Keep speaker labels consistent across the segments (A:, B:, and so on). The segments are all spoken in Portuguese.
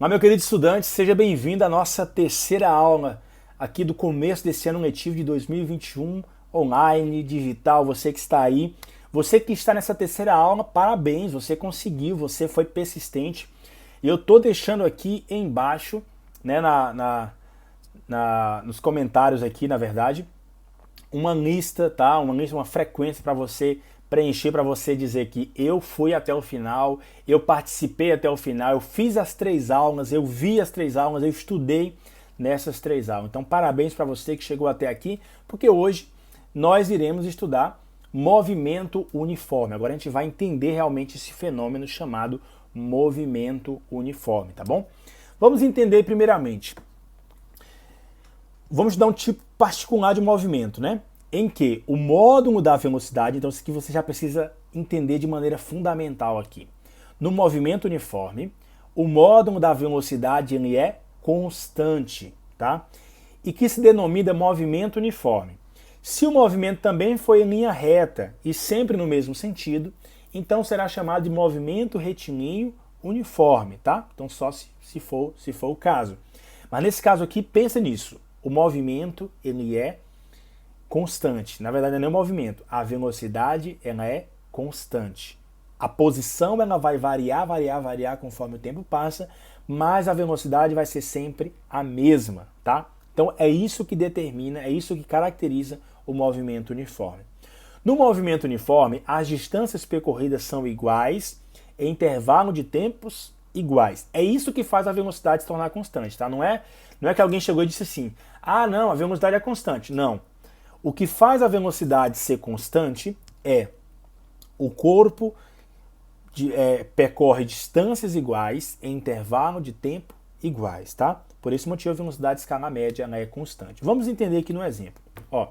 A: Mas, meu querido estudante, seja bem-vindo à nossa terceira aula aqui do começo desse ano letivo de 2021, online, digital, você que está aí. Você que está nessa terceira aula, parabéns, você conseguiu, você foi persistente. E eu tô deixando aqui embaixo, né, nos comentários aqui, na verdade, uma lista, tá? Uma lista, uma frequência para você preencher, para você dizer que eu fui até o final, eu participei até o final, eu fiz as três aulas, eu vi as três aulas, eu estudei nessas três aulas. Então, parabéns para você que chegou até aqui, porque hoje nós iremos estudar movimento uniforme. Agora a gente vai entender realmente esse fenômeno chamado movimento uniforme, tá bom? Vamos entender primeiramente. Vamos dar um tipo particular de movimento, né? Em que o módulo da velocidade, então isso aqui você já precisa entender de maneira fundamental aqui. No movimento uniforme, o módulo da velocidade ele é constante, tá? E que se denomina movimento uniforme. Se o movimento também for em linha reta e sempre no mesmo sentido, então será chamado de movimento retilíneo uniforme, tá? Então só se for o caso. Mas nesse caso aqui, pensa nisso. O movimento ele é constante. Na verdade, não é o movimento. A velocidade ela é constante. A posição ela vai variar conforme o tempo passa, mas a velocidade vai ser sempre a mesma, tá? Então é isso que determina, é isso que caracteriza o movimento uniforme. No movimento uniforme, as distâncias percorridas são iguais em intervalo de tempos iguais. É isso que faz a velocidade se tornar constante, tá? Não é que alguém chegou e disse assim: "Ah, não, a velocidade é constante". Não. O que faz a velocidade ser constante é o corpo percorre distâncias iguais em intervalo de tempo iguais, tá? Por esse motivo a velocidade escalar média ela é constante. Vamos entender aqui no exemplo. Ó,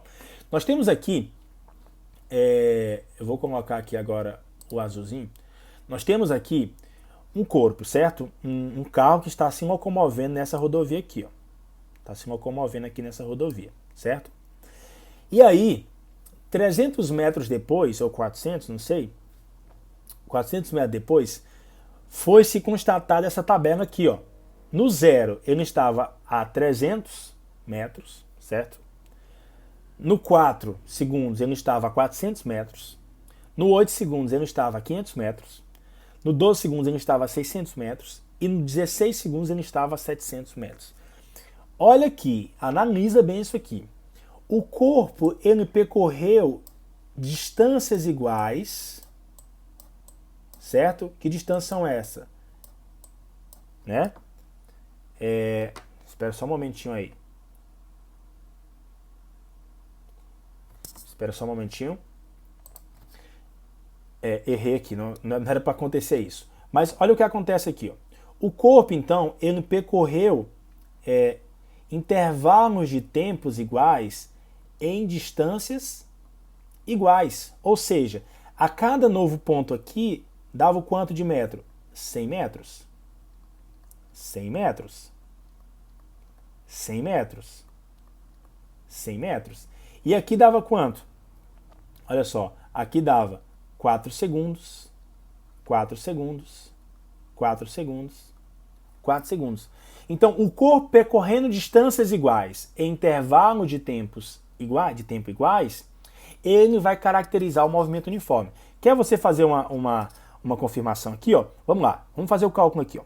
A: nós temos aqui, eu vou colocar aqui agora o azulzinho. Nós temos aqui um corpo, certo? Um carro que está se locomovendo nessa rodovia aqui, ó. Está se locomovendo aqui nessa rodovia, certo? E aí, 300 metros depois, ou 400, não sei, 400 metros depois, foi-se constatada essa tabela aqui, ó. No zero, ele estava a 300 metros, certo? No 4 segundos, ele estava a 400 metros. No 8 segundos, ele estava a 500 metros. No 12 segundos, ele estava a 600 metros. E no 16 segundos, ele estava a 700 metros. Olha aqui, analisa bem isso aqui. O corpo ele percorreu distâncias iguais, certo? Que distâncias são essas? Né? Espera só um momentinho aí. Espera só um momentinho. Errei aqui, não era para acontecer isso. Mas olha o que acontece aqui. Ó. O corpo, então, ele percorreu intervalos de tempos iguais em distâncias iguais. Ou seja, a cada novo ponto aqui dava o quanto de metro? 100 metros. 100 metros. 100 metros. 100 metros. E aqui dava quanto? Olha só, aqui dava 4 segundos, 4 segundos, 4 segundos, 4 segundos. Então, o corpo percorrendo distâncias iguais em intervalo de tempo iguais, ele vai caracterizar o movimento uniforme. Quer você fazer uma confirmação aqui? Ó? Vamos lá, vamos fazer o cálculo aqui. Ó.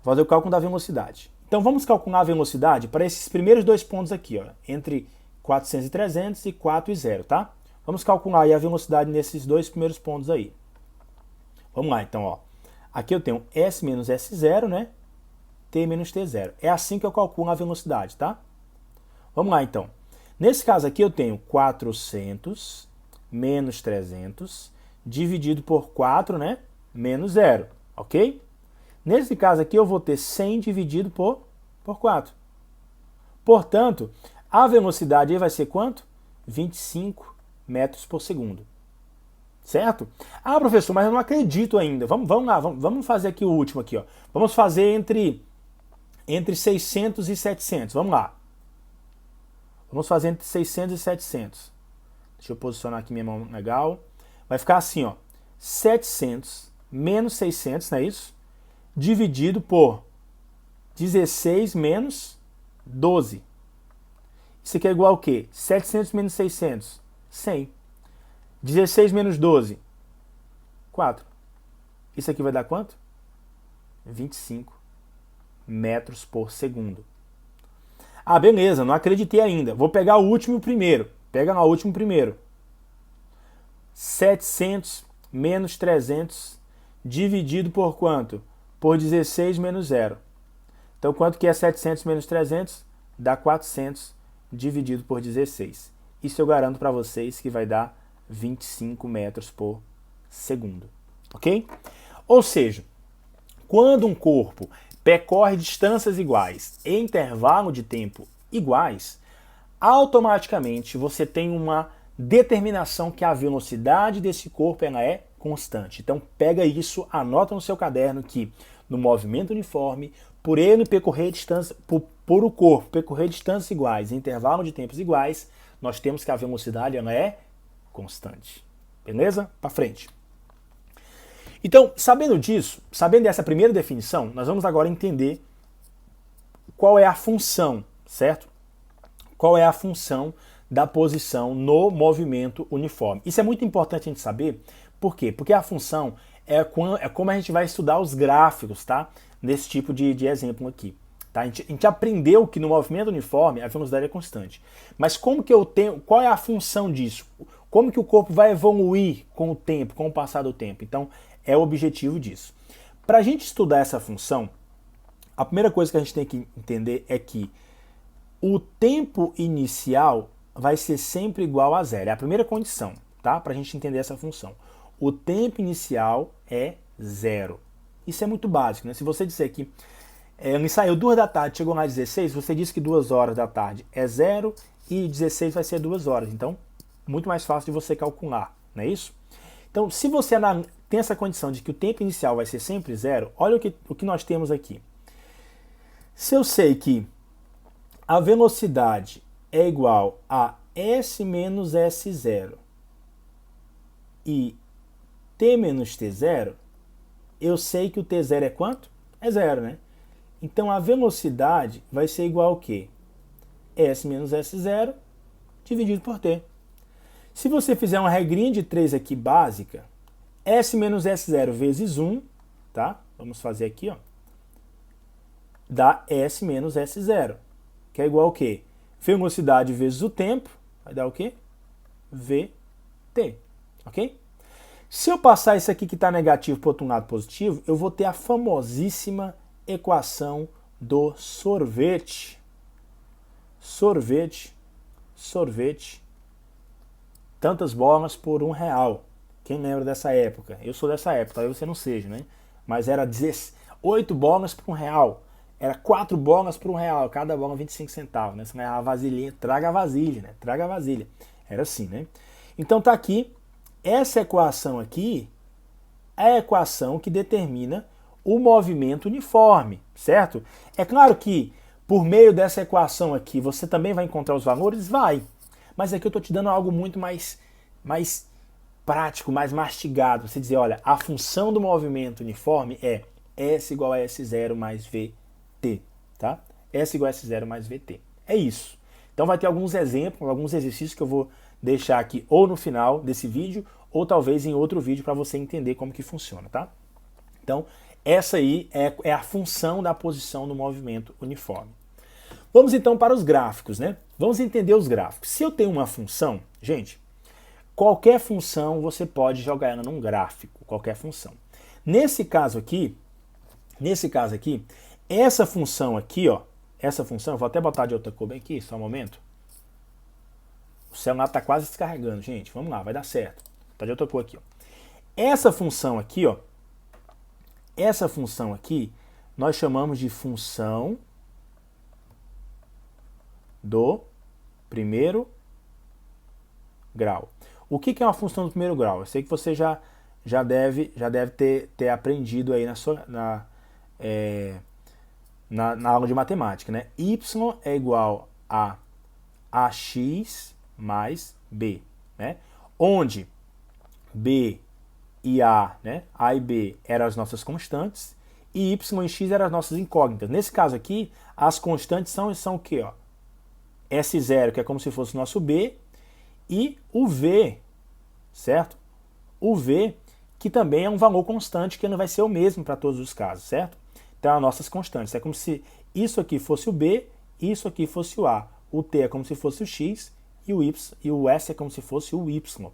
A: Fazer o cálculo da velocidade. Então, vamos calcular a velocidade para esses primeiros dois pontos aqui, ó, entre 400 e 300 e 4 e 0, tá? Vamos calcular aí a velocidade nesses dois primeiros pontos aí. Vamos lá, então, ó. Aqui eu tenho S menos S0, né? T menos T0. É assim que eu calculo a velocidade, tá? Vamos lá, então. Nesse caso aqui eu tenho 400 menos 300 dividido por 4, né? Menos 0, ok? Nesse caso aqui eu vou ter 100 dividido por 4. Portanto, a velocidade aí vai ser quanto? 25 metros por segundo. Certo? Ah, professor, mas eu não acredito ainda. Vamos lá, vamos fazer aqui o último aqui, ó. Vamos fazer entre 600 e 700. Vamos lá. Vamos fazer entre 600 e 700. Deixa eu posicionar aqui minha mão legal. Vai ficar assim, ó. 700 menos 600, não é isso? Dividido por 16 menos 12. Isso aqui é igual a quê? 700 menos 600, 100. 16 menos 12, 4. Isso aqui vai dar quanto? 25 metros por segundo. Ah, beleza, não acreditei ainda. Vou pegar o último primeiro. Pega lá o último primeiro. 700 menos 300 dividido por quanto? Por 16 menos 0. Então, quanto que é 700 menos 300? Dá 400 dividido por 16. Isso eu garanto para vocês que vai dar 25 metros por segundo. Ok? Ou seja, quando um corpo percorre distâncias iguais em intervalo de tempo iguais, automaticamente você tem uma determinação que a velocidade desse corpo ela é constante. Então pega isso, anota no seu caderno que no movimento uniforme, por ele percorrer distância, por o corpo percorrer distâncias iguais em intervalo de tempos iguais, nós temos que a velocidade ela é constante. Beleza? Para frente. Então, sabendo disso, sabendo dessa primeira definição, nós vamos agora entender qual é a função, certo? Qual é a função da posição no movimento uniforme. Isso é muito importante a gente saber. Por quê? Porque a função é como a gente vai estudar os gráficos, tá? Nesse tipo de exemplo aqui. Tá? A gente aprendeu que no movimento uniforme a velocidade é constante. Mas como que eu tenho, qual é a função disso? Como que o corpo vai evoluir com o tempo, com o passar do tempo? Então, é o objetivo disso. Para a gente estudar essa função, a primeira coisa que a gente tem que entender é que o tempo inicial vai ser sempre igual a zero. É a primeira condição, tá? Para a gente entender essa função. O tempo inicial é zero. Isso é muito básico, né? Se você disser que ele saiu 2 da tarde, chegou lá às 16, você disse que 2 horas da tarde é zero e 16 vai ser 2 horas. Então, muito mais fácil de você calcular, não é isso? Então, se você tem essa condição de que o tempo inicial vai ser sempre zero, olha o que nós temos aqui. Se eu sei que a velocidade é igual a S menos S0 e T menos T0, eu sei que o T0 é quanto? É zero, né? Então a velocidade vai ser igual ao quê? S menos S0 dividido por T. Se você fizer uma regrinha de 3 aqui básica, S menos S0 vezes 1, tá? Vamos fazer aqui, ó. Dá S menos S0, que é igual ao quê? Velocidade vezes o tempo, vai dar o quê? VT, ok? Se eu passar isso aqui que está negativo para o outro lado positivo, eu vou ter a famosíssima equação do sorvete. Sorvete, tantas bolas por R$1. Quem lembra dessa época? Eu sou dessa época, talvez você não seja, né? Mas era 8 bolas por R$1. Era 4 bolas por R$1, cada bola 25 centavos, né? Você ganhava a vasilhinha, traga a vasilha, né? Traga a vasilha. Era assim, né? Então tá aqui, essa equação aqui é a equação que determina o movimento uniforme, certo? É claro que por meio dessa equação aqui você também vai encontrar os valores? Vai. Mas aqui eu estou te dando algo muito mais prático, mais mastigado. Você dizer, olha, a função do movimento uniforme é S igual a S0 mais VT, tá? S igual a S0 mais VT. É isso. Então vai ter alguns exemplos, alguns exercícios que eu vou deixar aqui ou no final desse vídeo ou talvez em outro vídeo para você entender como que funciona, tá? Então, essa aí é a função da posição no movimento uniforme. Vamos então para os gráficos, né? Vamos entender os gráficos. Se eu tenho uma função, gente, qualquer função você pode jogar ela num gráfico, qualquer função. Nesse caso aqui, essa função aqui, ó, essa função, vou até botar de outra cor bem aqui, só um momento. O celular está quase descarregando, gente. Vamos lá, vai dar certo. Tá de outra cor aqui, ó. Essa função aqui, ó, essa função aqui, nós chamamos de função do primeiro grau. O que é uma função do primeiro grau? Eu sei que você já deve ter aprendido aí na aula de matemática, né? Y é igual a AX mais B, né? Onde B e A, né? A e B eram as nossas constantes e y e x eram as nossas incógnitas. Nesse caso aqui, as constantes são o quê? Ó? S0, que é como se fosse o nosso B, e o V, certo? O V, que também é um valor constante, que não vai ser o mesmo para todos os casos, certo? Então, as nossas constantes. É como se isso aqui fosse o B, e isso aqui fosse o A. O T é como se fosse o X, e o Y, e o S é como se fosse o Y.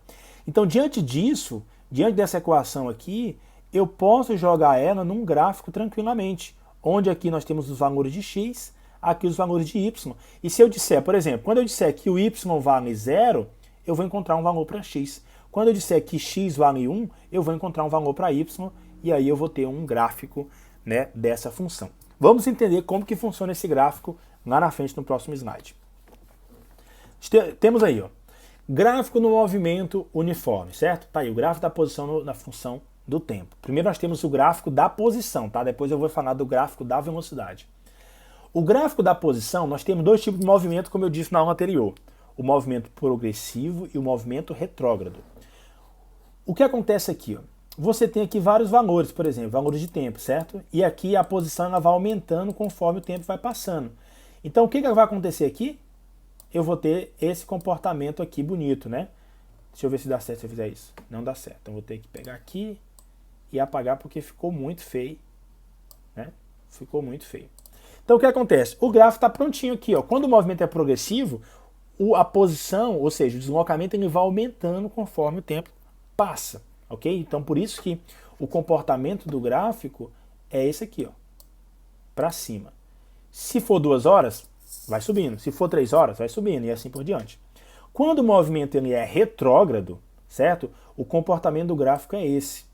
A: Então, diante disso, diante dessa equação aqui, eu posso jogar ela num gráfico tranquilamente, onde aqui nós temos os valores de X, aqui os valores de Y. E se eu disser, por exemplo, quando eu disser que o Y vale 0, eu vou encontrar um valor para X. Quando eu disser que X vale 1, eu vou encontrar um valor para Y, e aí eu vou ter um gráfico, né, dessa função. Vamos entender como que funciona esse gráfico lá na frente no próximo slide. Temos aí, ó, gráfico no movimento uniforme, certo? Tá aí o gráfico da posição na função do tempo. Primeiro nós temos o gráfico da posição, tá? Depois eu vou falar do gráfico da velocidade. O gráfico da posição, nós temos dois tipos de movimento, como eu disse na aula anterior. O movimento progressivo e o movimento retrógrado. O que acontece aqui, ó? Você tem aqui vários valores, por exemplo, valores de tempo, certo? E aqui a posição ela vai aumentando conforme o tempo vai passando. Então o que vai acontecer aqui? Eu vou ter esse comportamento aqui bonito, né? Deixa eu ver se dá certo se eu fizer isso. Não dá certo. Então vou ter que pegar aqui e apagar porque ficou muito feio, né? Ficou muito feio. Então o que acontece? O gráfico está prontinho aqui, ó. Quando o movimento é progressivo, a posição, ou seja, o deslocamento, ele vai aumentando conforme o tempo passa, ok? Então por isso que o comportamento do gráfico é esse aqui, ó, para cima. Se for 2 horas, vai subindo. Se for 3 horas, vai subindo e assim por diante. Quando o movimento ele é retrógrado, certo? O comportamento do gráfico é esse.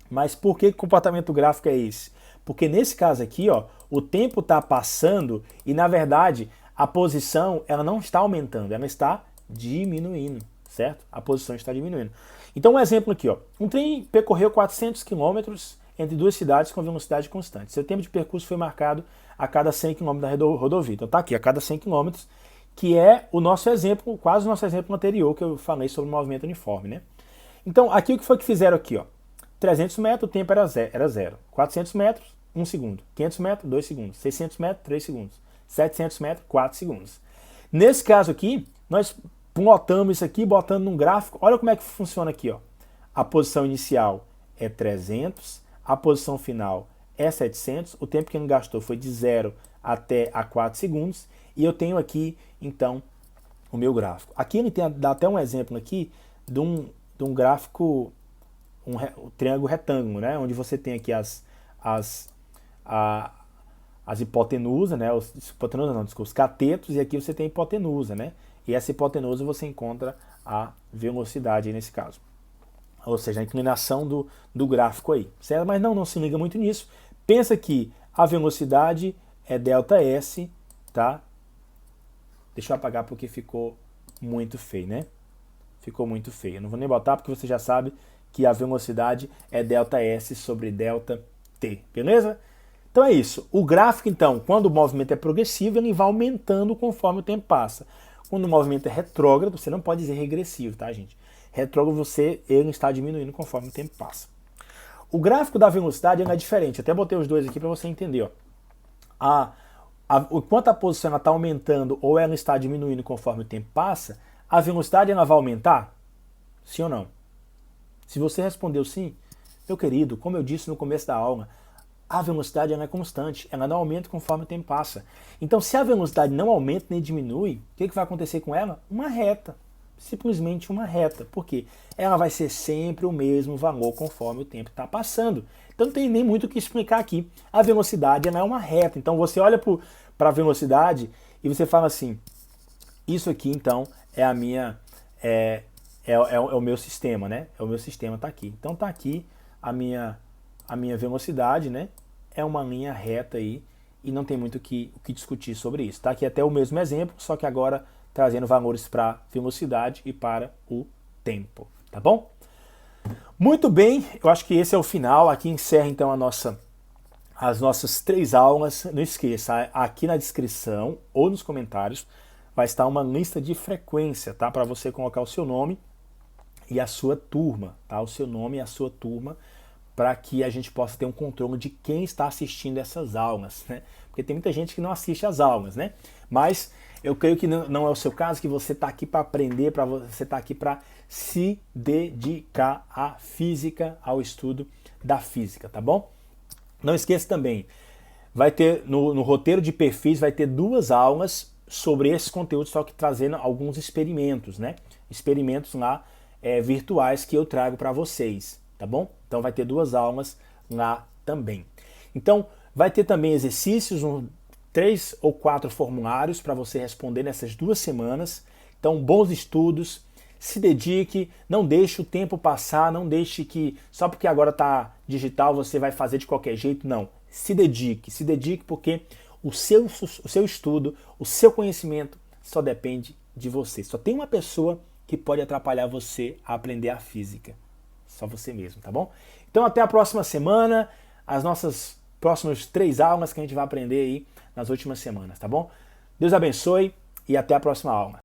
A: Mas por que o comportamento do gráfico é esse? Porque nesse caso aqui, ó, o tempo está passando e na verdade a posição ela não está aumentando, ela está diminuindo, certo? A posição está diminuindo. Então um exemplo aqui, ó, um trem percorreu 400 km entre duas cidades com velocidade constante. Seu tempo de percurso foi marcado a cada 100 km da rodovia. Então tá aqui, a cada 100 km, que é o nosso exemplo, quase o nosso exemplo anterior que eu falei sobre o movimento uniforme, né? Então aqui o que foi que fizeram aqui, ó? 300 metros, o tempo era 0. 400 metros, 1 segundo. 500 metros, 2 segundos. 600 metros, 3 segundos. 700 metros, 4 segundos. Nesse caso aqui, nós plotamos isso aqui, botando num gráfico. Olha como é que funciona aqui, ó. A posição inicial é 300, a posição final é 700, o tempo que ele gastou foi de 0 até a 4 segundos, e eu tenho aqui, então, o meu gráfico. Aqui ele dá até um exemplo aqui de um gráfico, um triângulo retângulo, né? Onde você tem aqui as hipotenusas, né? Os catetos, e aqui você tem a hipotenusa, né? E essa hipotenusa você encontra a velocidade aí nesse caso. Ou seja, a inclinação do gráfico aí, certo? Mas não se liga muito nisso. Pensa que a velocidade é ΔS, tá? Deixa eu apagar porque ficou muito feio, né? Ficou muito feio. Eu não vou nem botar porque você já sabe que a velocidade é ΔS sobre ΔT, beleza? Então é isso. O gráfico, então, quando o movimento é progressivo, ele vai aumentando conforme o tempo passa. Quando o movimento é retrógrado, você não pode dizer regressivo, tá, gente? Retrógrado, ele está diminuindo conforme o tempo passa. O gráfico da velocidade é diferente. Até botei os dois aqui para você entender. Ó. Enquanto a posição está aumentando ou ela está diminuindo conforme o tempo passa, a velocidade ela vai aumentar? Sim ou não? Se você respondeu sim, meu querido, como eu disse no começo da aula, a velocidade ela é constante, ela não aumenta conforme o tempo passa. Então, se a velocidade não aumenta nem diminui, o que vai acontecer com ela? Uma reta. Simplesmente uma reta. Por quê? Ela vai ser sempre o mesmo valor conforme o tempo está passando. Então não tem nem muito o que explicar aqui. A velocidade ela é uma reta. Então você olha para a velocidade e você fala assim, isso aqui então é a minha é o meu sistema, né? O meu sistema está aqui. Então está aqui a minha velocidade, né? É uma linha reta aí e não tem muito o que discutir sobre isso. Está aqui até o mesmo exemplo, só que agora trazendo valores para velocidade e para o tempo, tá bom? Muito bem, eu acho que esse é o final. Aqui encerra então as nossas 3 aulas. Não esqueça, aqui na descrição ou nos comentários vai estar uma lista de frequência, tá? Para você colocar o seu nome e a sua turma, tá? O seu nome e a sua turma para que a gente possa ter um controle de quem está assistindo essas aulas, né? Porque tem muita gente que não assiste às aulas, né? Mas eu creio que não é o seu caso, que você está aqui para aprender, você está aqui para se dedicar à física, ao estudo da física, tá bom? Não esqueça também, vai ter no roteiro de perfis, vai ter 2 aulas sobre esses conteúdos, só que trazendo alguns experimentos, né? Experimentos lá virtuais que eu trago para vocês, tá bom? Então vai ter 2 aulas lá também. Então vai ter também exercícios, 3 ou 4 formulários para você responder nessas 2 semanas. Então bons estudos, se dedique, não deixe o tempo passar, não deixe que só porque agora está digital você vai fazer de qualquer jeito, não. Se dedique porque o seu estudo, o seu conhecimento só depende de você. Só tem uma pessoa que pode atrapalhar você a aprender a física. Só você mesmo, tá bom? Então até a próxima semana, as nossas próximas 3 aulas que a gente vai aprender aí nas últimas semanas, tá bom? Deus abençoe e até a próxima aula.